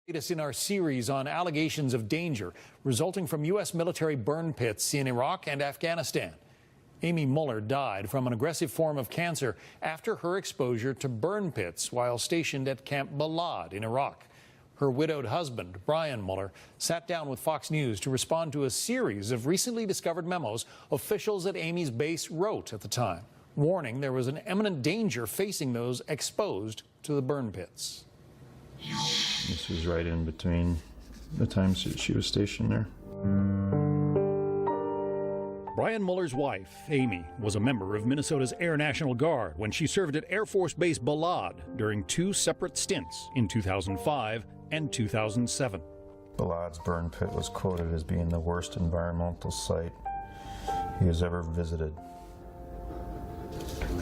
Latest in our series on allegations of danger resulting from U.S. military burn pits in Iraq and Afghanistan. Amy Muller died from an aggressive form of cancer after her exposure to burn pits while stationed at Camp Balad in Iraq. Her widowed husband, Brian Muller, sat down with Fox News to respond to a series of recently discovered memos officials at Amy's base wrote at the time, warning there was an imminent danger facing those exposed to the burn pits. This was right in between the times that she was stationed there. Brian Muller's wife, Amy, was a member of Minnesota's Air National Guard when she served at Air Force Base Balad during two separate stints in 2005 and 2007. Balad's burn pit was quoted as being the worst environmental site he has ever visited.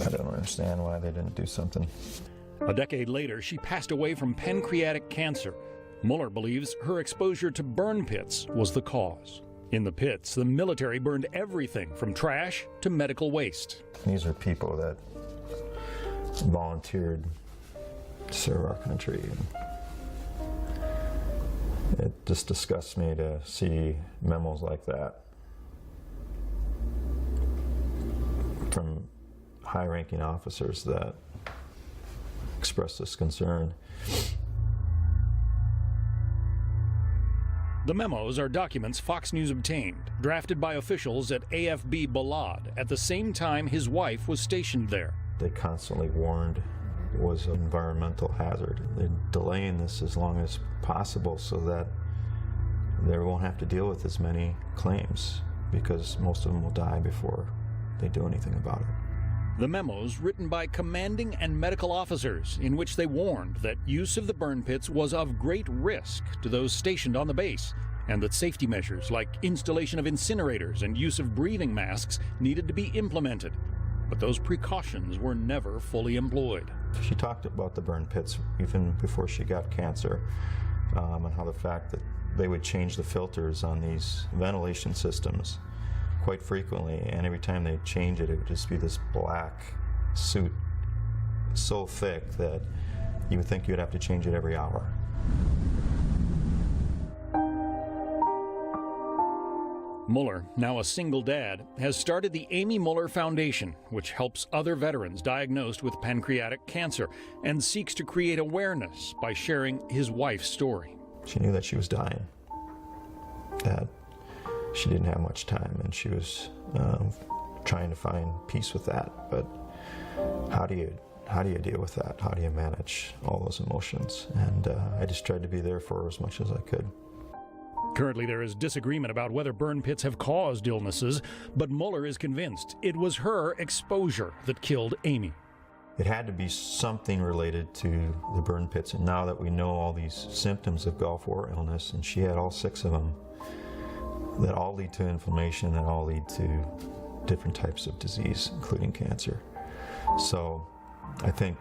I don't understand why they didn't do something. A decade later, she passed away from pancreatic cancer. Muller believes her exposure to burn pits was the cause. In the pits, the military burned everything from trash to medical waste. These are people that volunteered to serve our country. It just disgusts me to see memos like that from high-ranking officers that express this concern. The memos are documents Fox News obtained, drafted by officials at AFB Balad at the same time his wife was stationed there. They constantly warned it was an environmental hazard. They're delaying this as long as possible so that they won't have to deal with as many claims, because most of them will die before they do anything about it. The memos, written by commanding and medical officers, in which they warned that use of the burn pits was of great risk to those stationed on the base, and that safety measures like installation of incinerators and use of breathing masks needed to be implemented. But those precautions were never fully employed. She talked about the burn pits even before she got cancer, and how the fact that they would change the filters on these ventilation systems quite frequently, and every time they change it, it would just be this black soot so thick that you would think you'd have to change it every hour. Muller, now a single dad, has started the Amy Muller Foundation, which helps other veterans diagnosed with pancreatic cancer and seeks to create awareness by sharing his wife's story. She knew that she was dying, that she didn't have much time, and she was trying to find peace with that. But how do you deal with that? How do you manage all those emotions? And I just tried to be there for her as much as I could. Currently, there is disagreement about whether burn pits have caused illnesses, but Muller is convinced it was her exposure that killed Amy. It had to be something related to the burn pits, and now that we know all these symptoms of Gulf War illness, and she had all 6 of them, that all lead to inflammation, that all lead to different types of disease, including cancer. So I think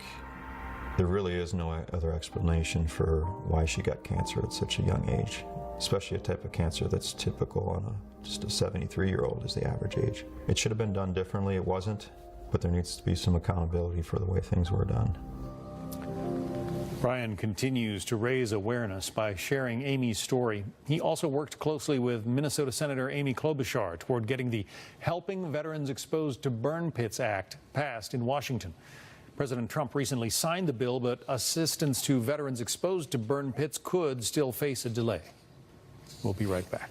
there really is no other explanation for why she got cancer at such a young age, especially a type of cancer that's typical on just a 73-year-old is the average age. It should have been done differently. It wasn't, but there needs to be some accountability for the way things were done. Brian continues to raise awareness by sharing Amy's story. He also worked closely with Minnesota Senator Amy Klobuchar toward getting the Helping Veterans Exposed to Burn Pits Act passed in Washington. President Trump recently signed the bill, but assistance to veterans exposed to burn pits could still face a delay. We'll be right back.